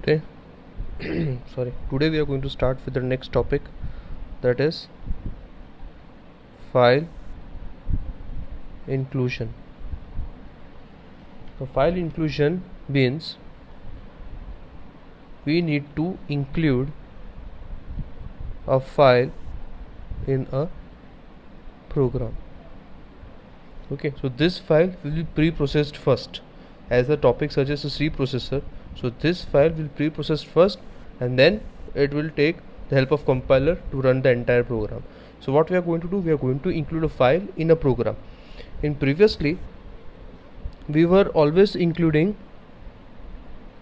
Okay. Sorry, today we are going to start with the next topic, that is file inclusion. So file inclusion means we need to include a file in a program. Okay, so this file will be pre-processed first, as the topic suggests a C processor. So this file will pre-processed first, and then it will take the help of compiler to run the entire program. So what we are going to do, we are going to include a file in a program. In previously, we were always including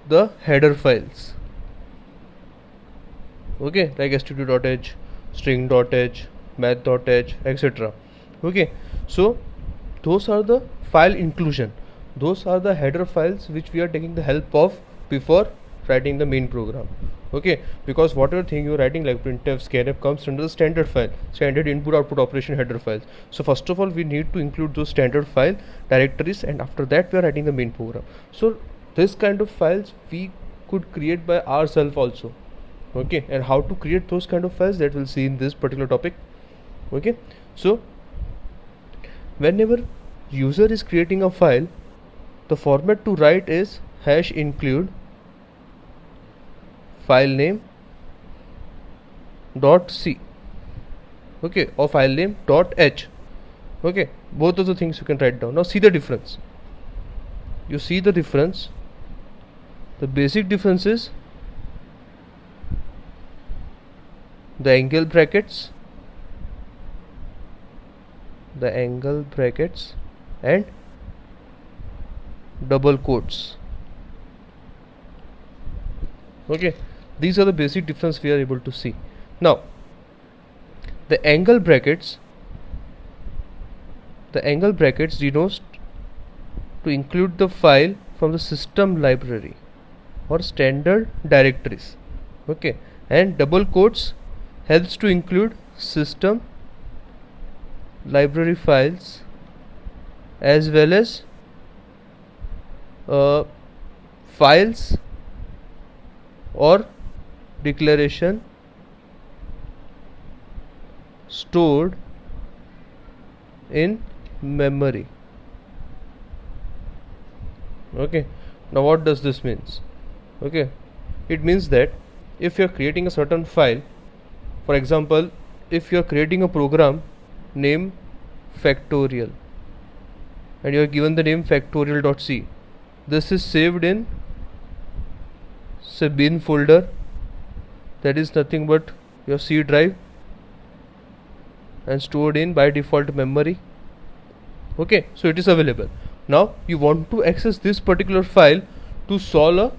the header files, okay, like std.h, string.h, math.h, etc. Okay, so those are the file inclusion. Those are the header files which we are taking the help of before writing the main program. Okay, because whatever thing you are writing like printf, scanf comes under the standard file, standard input output operation header files. So first of all we need to include those standard file directories, and after that we are writing the main program. So this kind of files we could create by ourselves also. Okay, and how to create those kind of files, that we'll see in this particular topic. Okay, so whenever user is creating a file, the format to write is #include file name .c, okay, or file name .h. okay, both of the things you can write down. Now see the difference. You see the difference. The basic difference is the angle brackets, and double quotes. Okay, these are the basic difference we are able to see. Now the angle brackets denotes to include the file from the system library or standard directories. Okay, and double quotes helps to include system library files as well as files or declaration stored in memory. Okay, now what does this means? Okay, it means that if you are creating a certain file, for example, if you are creating a program name factorial and you are given the name factorial.c, this is saved in say bin folder, that is nothing but your C drive, and stored in by default memory. Okay, so it is available. Now you want to access this particular file to solve a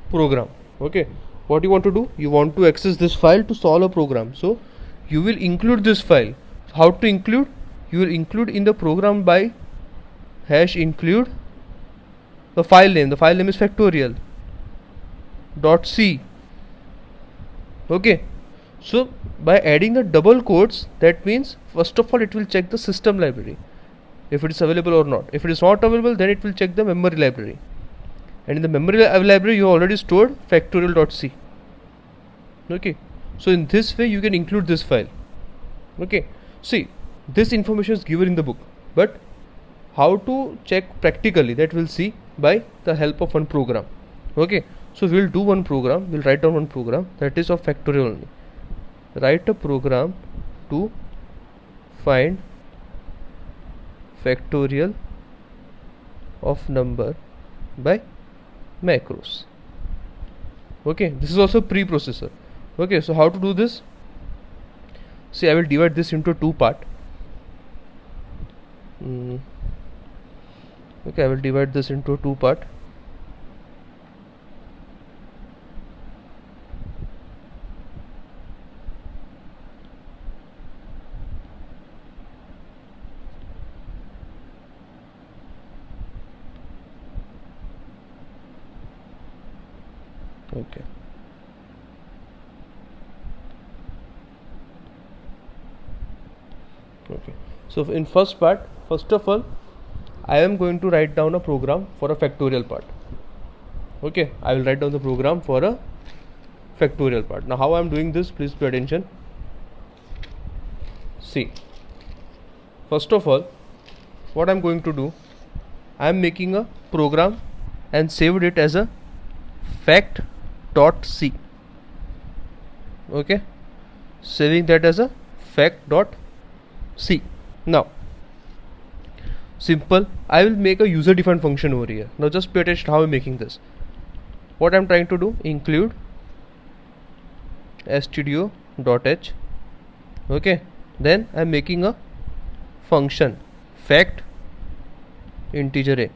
program. Okay, what you want to do, you want to access this file to solve a program, so you will include this file. How to include? You will include in the program by #include the file name. The file name is factorial .c. okay, so by adding the double quotes, that means first of all it will check the system library if it is available or not. If it is not available, then it will check the memory library, and in the memory library you already stored factorial.c. okay, so in this way you can include this file. Okay, see, this information is given in the book, but how to check practically, that we'll see by the help of one program. Okay, so we'll do one program, we'll write down one program that is of factorial only. Write a program to find factorial of number by macros. Okay, this is also preprocessor. Okay, so how to do this? See, I will divide this into two parts. Okay, I will divide this into two parts. Okay, okay, so in first part, first of all I am going to write down a program for a factorial part. Okay, I will write down the program for a factorial part. Now how I am doing this, please pay attention. See, first of all, what I am going to do, I am making a program and saved it as a fact.c. Okay, saving that as a fact.c. Now simple, I will make a user defined function over here. Now just pay attention how I'm making this. What I'm trying to do, include stdio.h. okay, then I'm making a function fact integer a,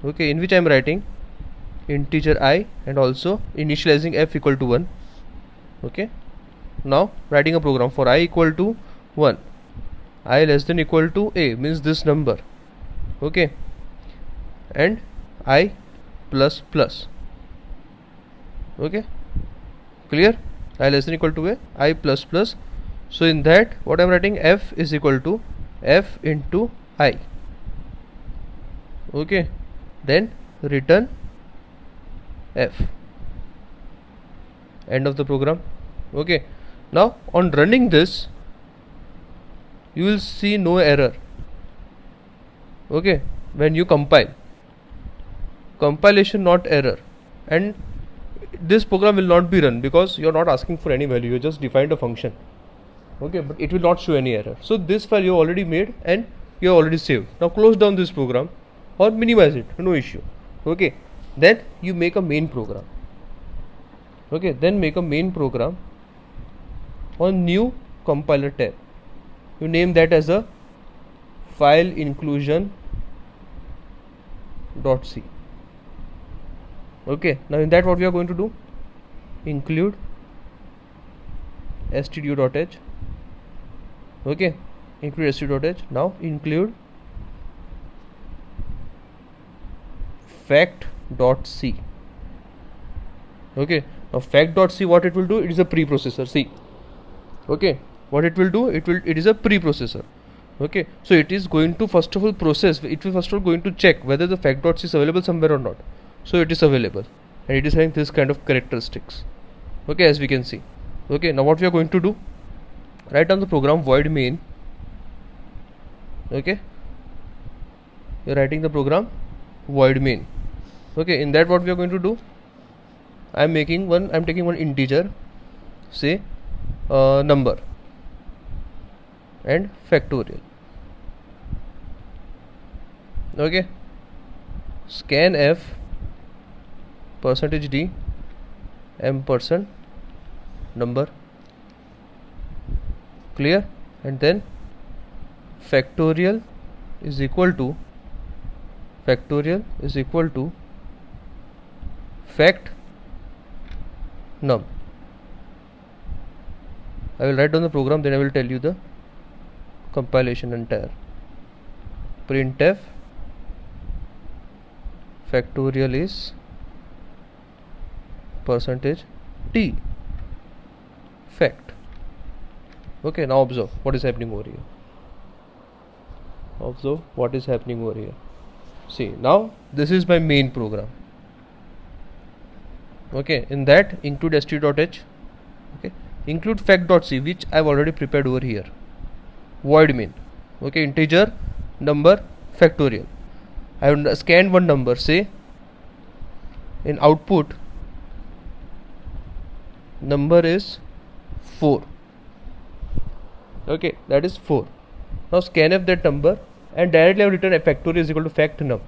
okay, in which I'm writing integer I and also initializing f equal to 1. Okay, now writing a program for I equal to 1, I less than equal to a means this number, okay, and I plus plus. Okay, clear? I less than equal to a, I plus plus. So in that what I am writing, f is equal to f into I. Okay, then return f. End of the program. Okay, now on running this you will see no error. Okay, when you compilation not error, and this program will not be run because you are not asking for any value, you just defined a function. Okay, but it will not show any error. So this file you already made and you have already saved. Now close down this program or minimize it, no issue. Okay, then you make a main program. Okay, then make a main program on new compiler tab. You name that as a file inclusion .c. Okay, now in that what we are going to do, include stdio.h. okay, include stdio.h. Now include fact.c. okay, now fact.c, what it will do, it is a preprocessor. See, okay, what it will do, it is a preprocessor. Okay, so it is going to first of all process, it will first of all going to check whether the fact.c is available somewhere or not. So it is available and it is having this kind of characteristics. Okay, as we can see. Okay, now what we are going to do, write down the program void main. Okay, you are writing the program void main. Okay, in that what we are going to do, I am taking one integer, say number and factorial. Okay, scanf %d ampersand number, clear, and then factorial is equal to fact num. I will write down the program, then I will tell you the compilation entire. Printf factorial is %t fact. Okay, now observe what is happening over here. See, now this is my main program. Okay, in that include stdio.h. okay, include fact.c, which I have already prepared over here. Void main. Okay, integer number factorial. I have scanned one number, say in output number is 4. Okay, that is 4. Now scanf that number and directly I have written a factorial is equal to fact num.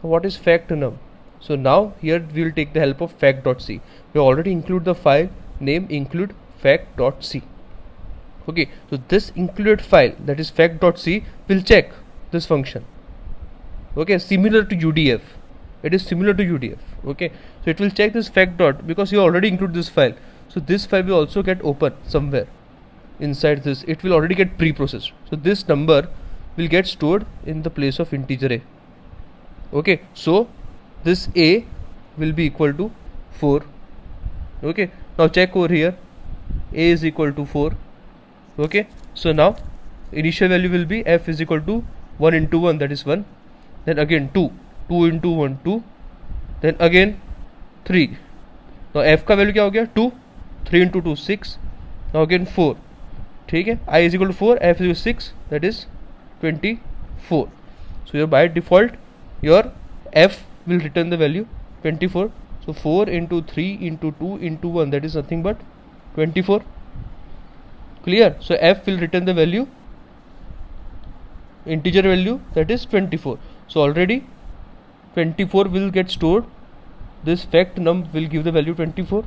What is fact num? So now here we will take the help of fact.c. We already include the file name include fact.c. Okay, so this included file, that is fact.c, will check this function. Okay, similar to UDF. It is similar to UDF. Okay, so it will check this fact dot because you already include this file. So this file will also get open somewhere inside this. It will already get pre-processed. So this number will get stored in the place of integer a. Okay, so this a will be equal to 4. Okay, now check over here, a is equal to 4. Okay, so now initial value will be f is equal to 1 into 1, that is 1. Then again 2 into 1, 2. then again 3. Now f का value क्या हो गया 2, 3 into 2 6, now again 4. ठीक है, I is equal to 4, f is equal to 6, that is 24. So your by default your f will return the value 24. So 4 into 3 into 2 into 1, that is nothing but 24. Clear? So f will return the value, integer value, that is 24. So already 24 will get stored. This fact num will give the value 24.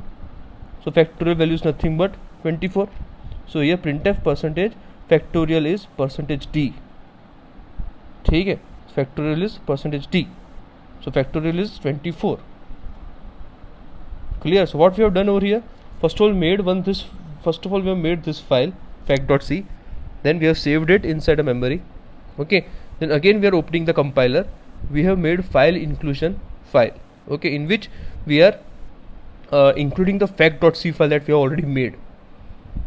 So factorial value is nothing but 24. So here printf percentage factorial is percentage d. ठीक है, factorial is percentage d. So factorial is 24. Clear? So what we have done over here, first of all we have made this file fact.c, then we have saved it inside a memory. Okay, then again we are opening the compiler. We have made file inclusion file, okay, in which we are including the fact.c file that we have already made.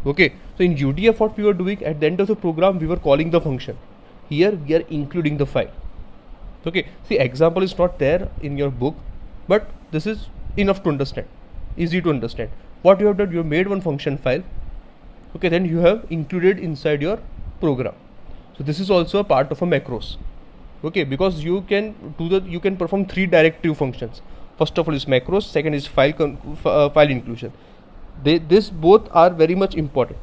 Okay, so in UDF what we were doing, at the end of the program we were calling the function. Here we are including the file. Okay, see, example is not there in your book, but this is enough to understand, easy to understand. What you have done, you have made one function file, okay, then you have included inside your program. So this is also a part of a macros, okay, because you can perform 3 directive functions. First of all is macros, second is file inclusion. This both are very much important.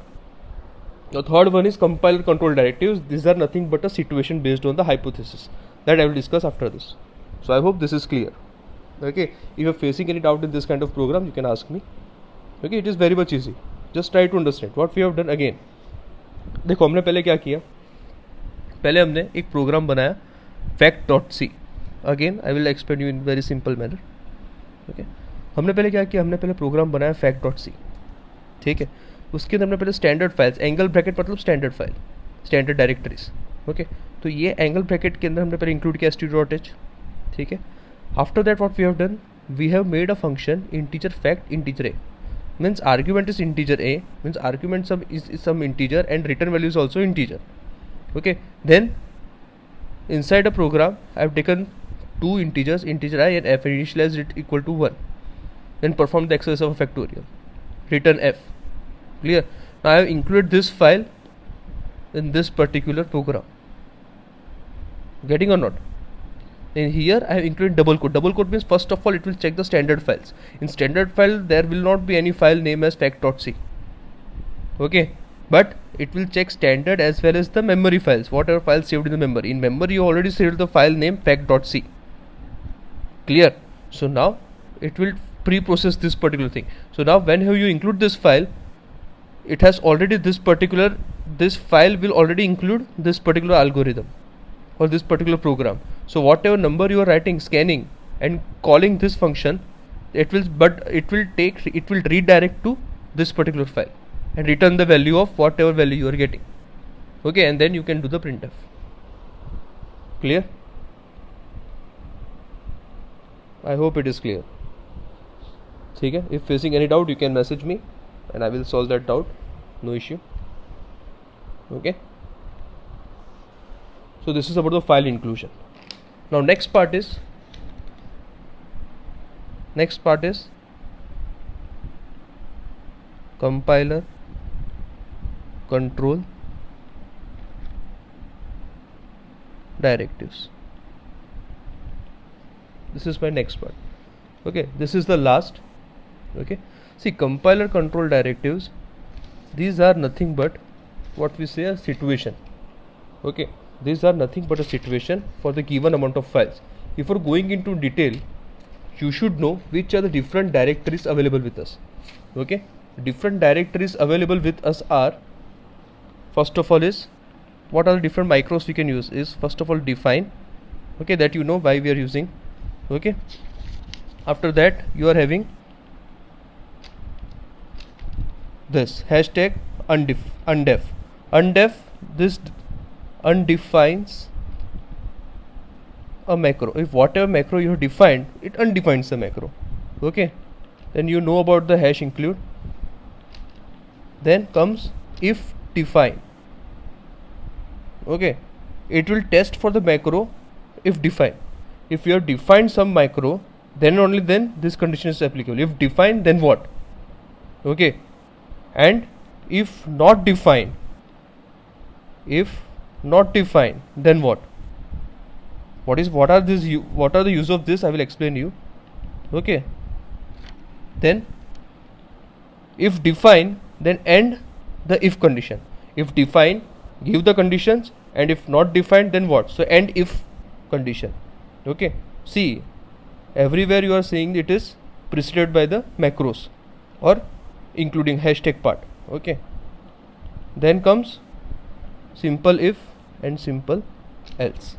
The third one is compiler control directives. These are nothing but a situation based on the hypothesis that I will discuss after this. So I hope this is clear. Okay, if you are facing any doubt in this kind of program, you can ask me. Okay, it is very much easy. Just try to understand what we have done again. देखो हमने पहले क्या किया, पहले हमने एक programme बनाया fact.c. Again I will explain you in very simple manner. Okay, हमने पहले क्या किया, हमने पहले प्रोग्राम बनाया fact.c. ठीक है, उसके अंदर हमने पहले स्टैंडर्ड फाइल्स, एंगल ब्रैकेट मतलब standard file, standard directories. Okay, तो ये एंगल ब्रैकेट के अंदर हमने पहले इंक्लूड किया st.h. ठीक है, after that what we have done, we have made a function integer fact integer a, means argument is integer a, means argument is some integer and return value is also integer. Okay, then inside a program I have taken 2 integers, integer I and f, and initialized it equal to 1, then perform the exercise of a factorial, return f. Clear? Now I have included this file in this particular program. Getting or not? In here I have included double quote. Double quote means first of all it will check the standard files. In standard file there will not be any file name as fact.c. Okay, but it will check standard as well as the memory files, whatever files saved in the memory. In memory you already saved the file name fact.c. Clear? So now it will pre-process this particular thing. So now when you include this file, it has already this file will already include this particular algorithm or this particular program. So whatever number you are writing, scanning and calling this function, it will redirect to this particular file and return the value of whatever value you are getting. Okay, and then you can do the printf. Clear? I hope it is clear. ठीक है, if facing any doubt you can message me and I will solve that doubt, no issue. Okay, so this is about the file inclusion. Now next part is compiler control directives. This is my next part. Okay, this is the last. Okay, see, compiler control directives, these are nothing but what we say a situation. Okay, these are nothing but a situation for the given amount of files. Before going into detail, you should know which are the different directories available with us. Okay, different directories available with us are, first of all is, what are the different macros we can use is, first of all define. Okay, that you know why we are using. Okay, after that you are having this hashtag undef. This undefines a macro. If whatever macro you have defined, it undefines the macro. Okay, then you know about the hash include. Then comes if define. Okay, it will test for the macro if define. If you have defined some macro, then only then this condition is applicable. If defined, then what? Okay, and if not defined, then what? What are the use of this? I will explain you. Okay, then if defined, then end the if condition. If defined, give the conditions, and if not defined, then what? So end if condition. Okay, see, everywhere you are saying it is preceded by the macros or including hashtag part. Okay, then comes simple if and simple else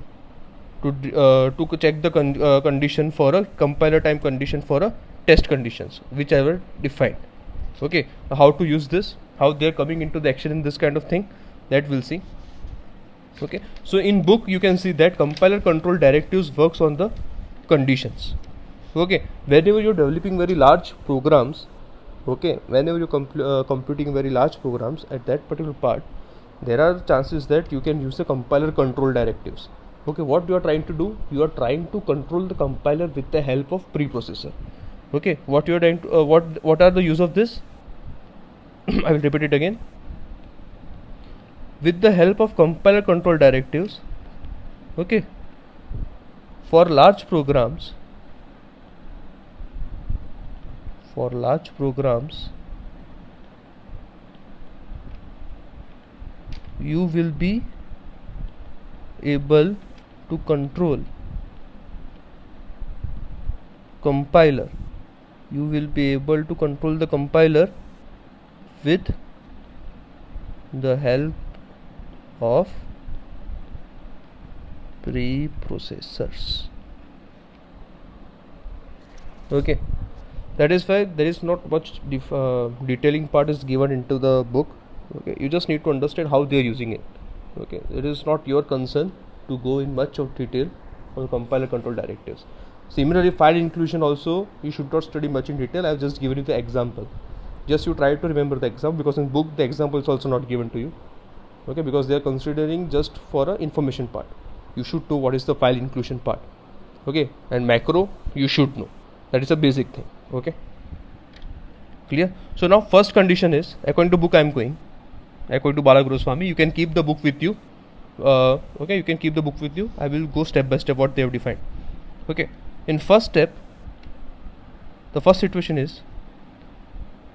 to check the condition for a compiler time condition for a test conditions whichever defined. Okay, how to use this, how they are coming into the action in this kind of thing, that we'll see. Okay, so in book you can see that compiler control directives works on the conditions. Okay, whenever you're developing very large programs, okay, whenever you're computing very large programs, at that particular part there are chances that you can use the compiler control directives. Okay, what you are trying to do, you are trying to control the compiler with the help of preprocessor. Okay, what you are trying to what are the use of this? I will repeat it again. With the help of compiler control directives, okay, for large programs, you will be able to control compiler. You will be able to control the compiler with the help of preprocessors. Okay, that is why there is not much detailing part is given into the book. Okay, you just need to understand how they are using it. Okay, it is not your concern to go in much of detail on compiler control directives. Similarly, file inclusion also you should not study much in detail. I have just given you the example. Just you try to remember the example, because in book the example is also not given to you. Okay, because they are considering just for a information part. You should know what is the file inclusion part. Okay, and macro you should know. That is a basic thing. Okay, clear? So now first condition is, according to book I am going, according to Bala Guruswamy, you can keep the book with you. Okay, you can keep the book with you. I will go step by step what they have defined. Okay, in first step, the first situation is,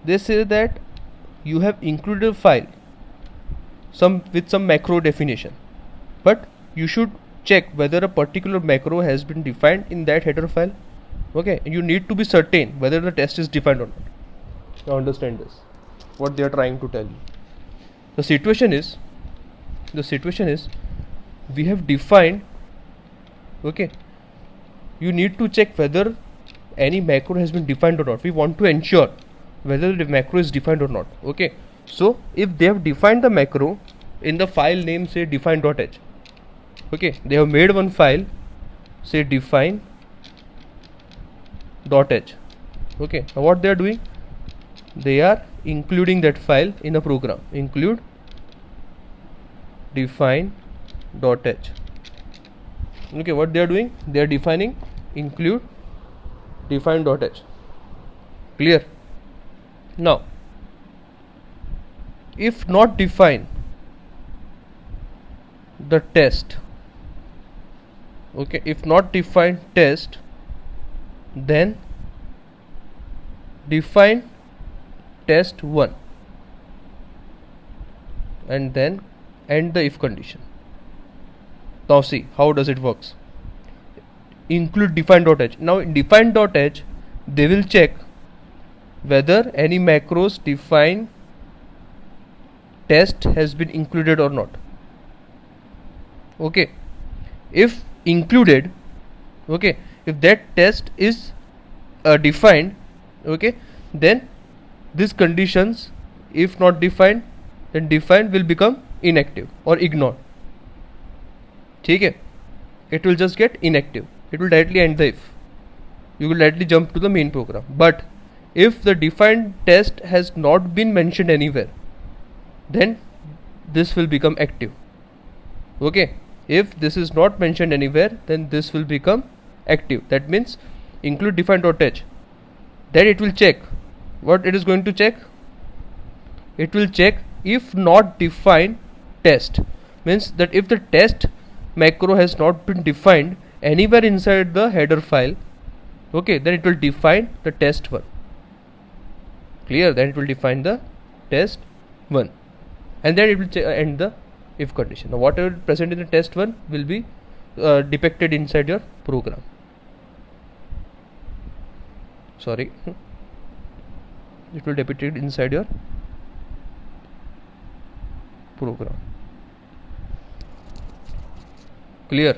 they say that you have included a file with some macro definition, but you should check whether a particular macro has been defined in that header file. Okay, and you need to be certain whether the test is defined or not. Now understand this, what they are trying to tell you. The situation is we have defined, okay, you need to check whether any macro has been defined or not. We want to ensure whether the macro is defined or not. Okay, so if they have defined the macro in the file name, say define.h, okay, they have made one file, say define.h. Okay, now what they are doing, they are including that file in a program. Include define.h. Okay, what they are doing, they are defining include define.h. Clear? Now, if not define the test, okay, if not define test, then define test 1 and then end the if condition. Now see how does it works. Include define.h. Now in define.h they will check whether any macros define test has been included or not. Okay, if included, okay, if that test is defined, okay, then these conditions, if not defined, then defined will become inactive or ignored. Okay, it will just get inactive. It will directly end the if. You will directly jump to the main program. But if the defined test has not been mentioned anywhere, then this will become active. Okay, if this is not mentioned anywhere, then this will become active. That means include define.h, then it will check. What it is going to check? It will check if not defined test, means that if the test macro has not been defined anywhere inside the header file, okay, then it will define the test one. Clear? Then it will define the test one, and then it will end the if condition. Now whatever present in the test one will be depicted inside your program. Sorry, it will depict it inside your program. Clear?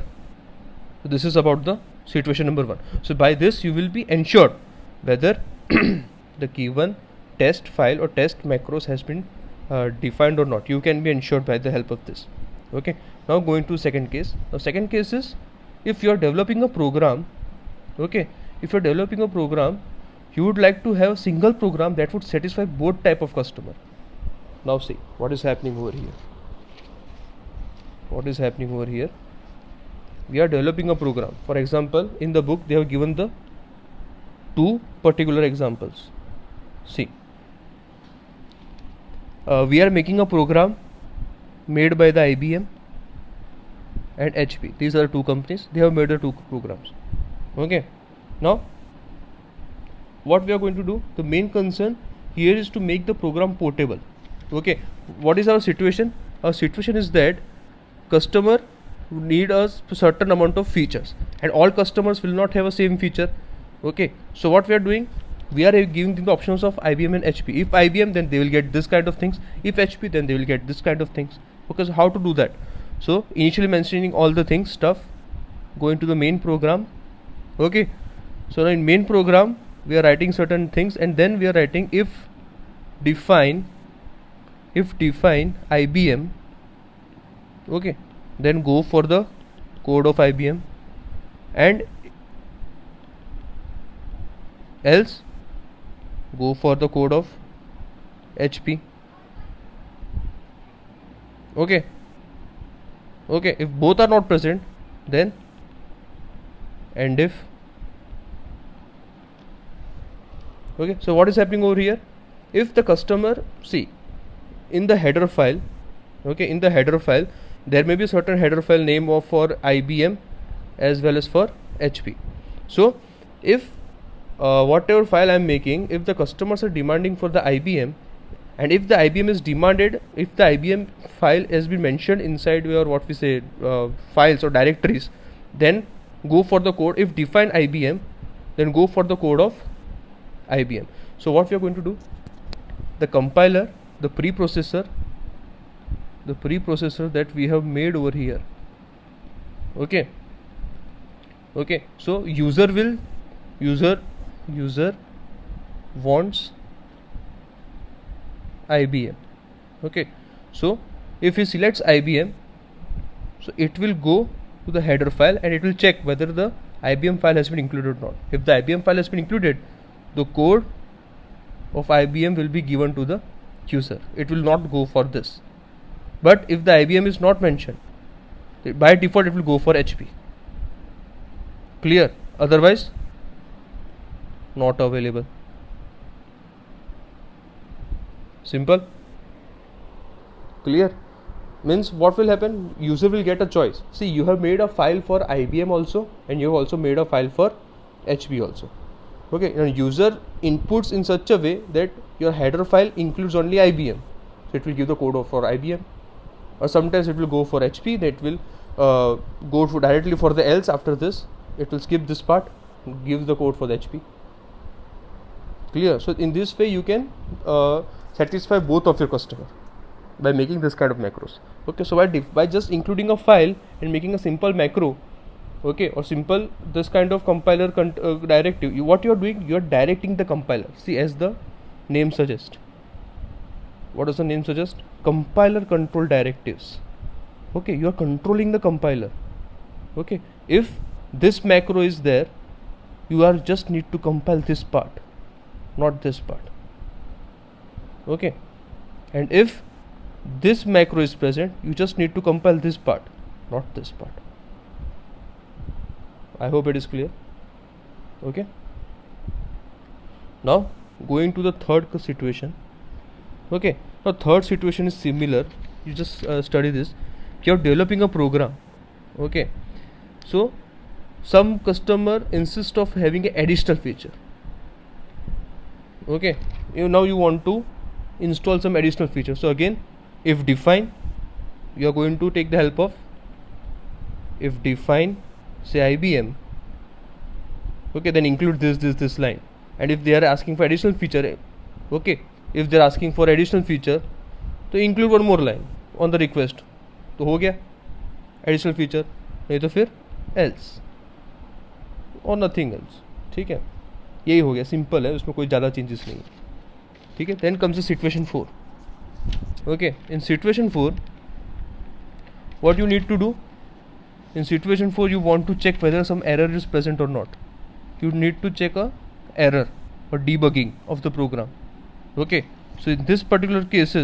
So this is about the situation number 1. So by this you will be ensured whether the given test file or test macros has been defined or not. You can be ensured by the help of this. Okay, now going to second case. Now second case is if you are developing a program, okay, if you are developing a program, you would like to have a single program that would satisfy both type of customer. Now see what is happening over here. What is happening over here? We are developing a program. For example, in the book they have given the 2 particular examples. See, we are making a program made by the IBM and HP. These are 2 companies. They have made the 2 programs. Okay. Now, what we are going to do? The main concern here is to make the program portable. Okay. What is our situation? Our situation is that customer need a certain amount of features, and all customers will not have a same feature. Okay. So what we are doing? We are giving them the options of IBM and HP. If IBM, then they will get this kind of things. If HP, then they will get this kind of things. Because how to do that? So initially mentioning all the things, stuff, going to the main program. Okay. So now in main program we are writing certain things, and then we are writing if define IBM. Okay. Then go for the code of IBM, and else go for the code of HP. Okay. Okay, if both are not present, then end if. Okay, so what is happening over here? If the customer, see, in the header file, okay, in the header file there may be a certain header file name of for IBM as well as for HP. So if whatever file I am making, if the customers are demanding for the IBM, and if the IBM is demanded, if the IBM file has been mentioned inside your what we say files or directories, then go for the code. If define IBM, then go for the code of IBM. So what we are going to do? The compiler, the preprocessor that we have made over here. Okay. Okay. So user wants IBM. Okay. So if he selects IBM, so it will go to the header file and it will check whether the IBM file has been included or not. If the IBM file has been included, the code of IBM will be given to the user. It will not go for this. But if the IBM is not mentioned, by default it will go for HP. Clear? Otherwise not available. Simple. Clear? Means what will happen? User will get a choice. See, you have made a file for IBM also, and you have also made a file for HP also. Okay, and user inputs in such a way that your header file includes only IBM, so it will give the code for IBM, or sometimes it will go for HP. That will go directly for the else. After this, it will skip this part, gives the code for the HP. Clear? So in this way you can satisfy both of your customer by making this kind of macros. Okay, so by just including a file and making a simple macro, okay, or simple this kind of compiler directive, what you are doing, you are directing the compiler. See, as the name suggests, what does the name suggest? Compiler control directives. Okay, you are controlling the compiler. Okay, if this macro is there, you are just need to compile this part, not this part. Okay, and if this macro is present, you just need to compile this part, not this part. I hope it is clear. Okay, now going to the third situation. Okay, now third situation is similar. You just study this. You're developing a program. Okay, so some customer insists of having an additional feature. Okay, now you want to install some additional feature. So again, if define, you are going to take the help of if define, say IBM. Okay, then include this line. And if they are asking for additional feature, okay, if they are asking for additional feature, तो include one more line on the request. तो हो गया additional feature, नहीं तो फिर else और nothing else. ठीक है, यही हो गया, सिंपल है, उसमें कोई ज़्यादा चेंजेस नहीं है. ठीक है, then comes the situation 4. Okay, in situation 4 what you need to do? In situation 4 you want to check whether some error is present or not. You need to check a error or debugging of the program. Okay, so in this particular case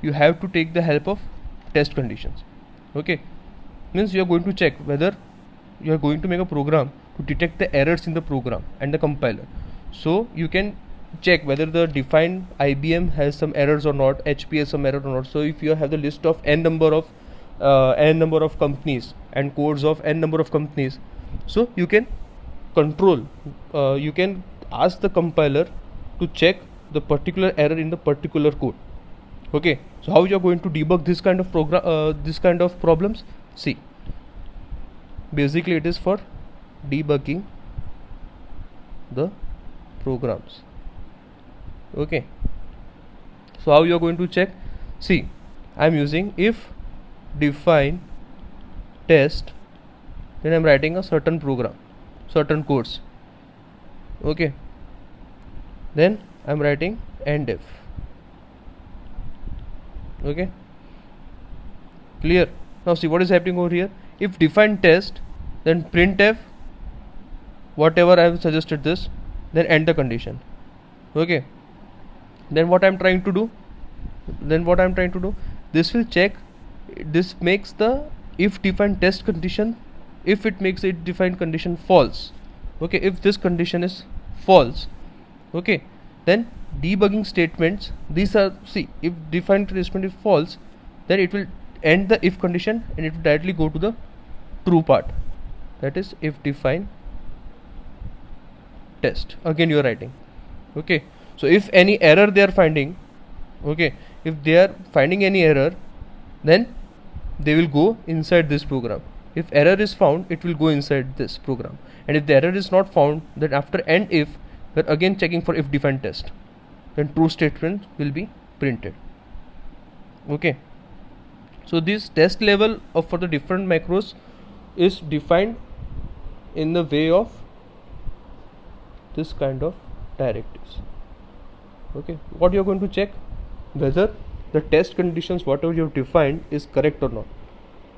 you have to take the help of test conditions. Okay, means you are going to check whether you are going to make a program to detect the errors in the program and the compiler. So you can check whether the defined IBM has some errors or not, HP has some error or not. So if you have the list of n number of companies and codes of n number of companies, so you can control, you can ask the compiler to check the particular error in the particular code. Okay, so how you are going to debug this kind of this kind of problems? See, basically it is for debugging the programs. Okay, so how you are going to check? See, I am using if define test, then I am writing a certain program, certain codes. Okay, then I am writing end if. Okay, clear? Now see what is happening over here. If define test, then printf whatever I have suggested this, then end the condition. Okay, then what I am trying to do? This will check. This makes the if defined test condition, if it makes it defined condition false. Okay, if this condition is false, okay, then debugging statements, these are, see, if defined statement is false, then it will end the if condition and it will directly go to the true part, that is if define test. Again you are writing. Okay, so if any error they are finding, okay, if they are finding any error, then they will go inside this program. If error is found, it will go inside this program, and if the error is not found, then after end if, we are again checking for if defined test, then true statement will be printed. Okay, so this test level of for the different macros is defined in the way of this kind of directives. Okay, what you are going to check? Whether the test conditions whatever you have defined is correct or not.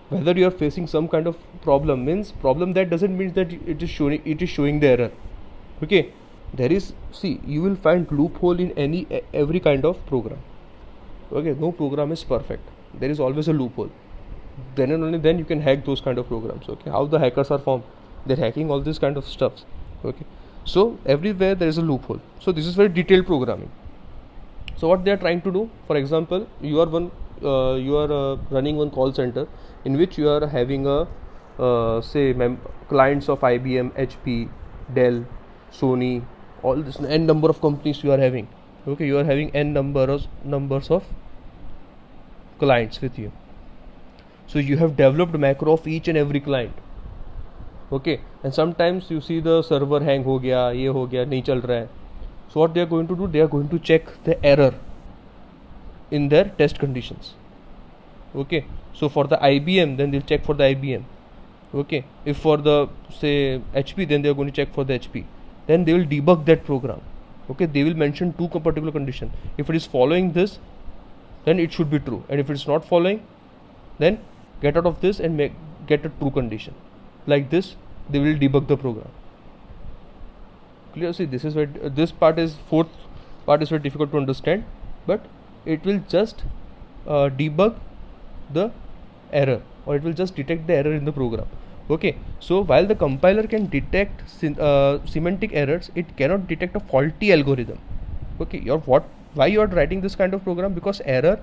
Whether you are facing some kind of problem, means problem, that doesn't mean that it is showing the error. Okay, there is, see, you will find loophole in every kind of program. Okay, no program is perfect, there is always a loophole. Then and only then you can hack those kind of programs. Okay, how the hackers are formed? They're hacking all this kind of stuff. Okay, so everywhere there is a loophole. So this is very detailed programming. So what they are trying to do, for example, you are running one call center in which you are having a say clients of IBM, HP, Dell, Sony, all this n number of companies you are having. Okay, you are having n numbers of clients with you. So you have developed macro of each and every client. Okay, and sometimes you see the server hang हो गया, ये हो गया, नहीं चल रहा है. So what they are going to do? They are going to check the error in their test conditions. Okay, so for the IBM, then they'll check for the IBM. Okay, if for the say HP, then they are going to check for the HP. Then they will debug that program. Okay, they will mention two particular conditions. If it is following this, then it should be true, and if it is not following, then get out of this and get a true condition. Like this, they will debug the program. Clear? See, this is where fourth part is very difficult to understand, but it will just debug the error, or it will just detect the error in the program. Okay, so while the compiler can detect semantic errors, it cannot detect a faulty algorithm. Okay, why you are writing this kind of program? Because error,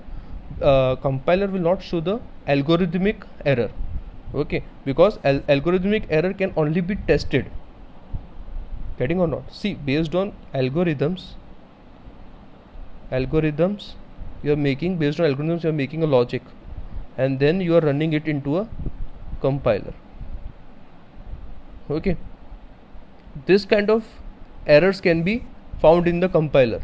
compiler will not show the algorithmic error. Okay, because algorithmic error can only be tested. Getting or not? See, based on algorithms you are making, based on algorithms you are making a logic, and then you are running it into a compiler. Okay, this kind of errors can be found in the compiler,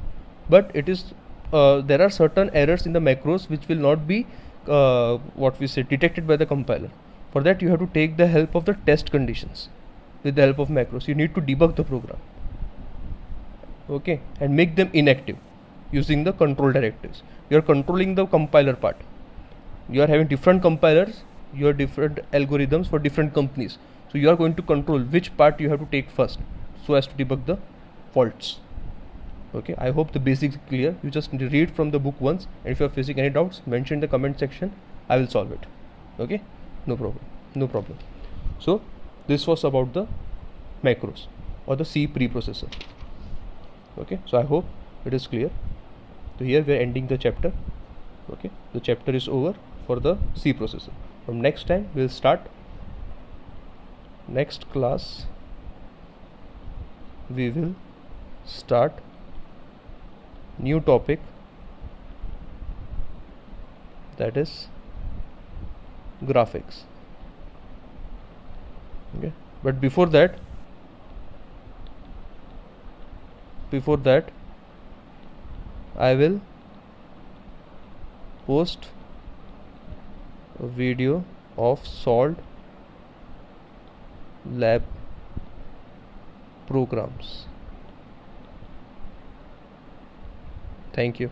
but it is there are certain errors in the macros which will not be what we say detected by the compiler. For that you have to take the help of the test conditions. With the help of macros you need to debug the program, okay, and make them inactive using the control directives. You are controlling the compiler part. You are having different compilers, you have different algorithms for different companies, so you are going to control which part you have to take first so as to debug the faults. Okay, I hope the basics are clear. You just read from the book once, and if you are facing any doubts, mention in the comment section, I will solve it. Okay, no problem. So this was about the macros or the C preprocessor. Okay, so I hope it is clear. So here we are ending the chapter. Okay, the chapter is over for the C processor. From next time we will start, next class we will start new topic, that is graphics. Okay, but before that I will post a video of solved lab programs. Thank you.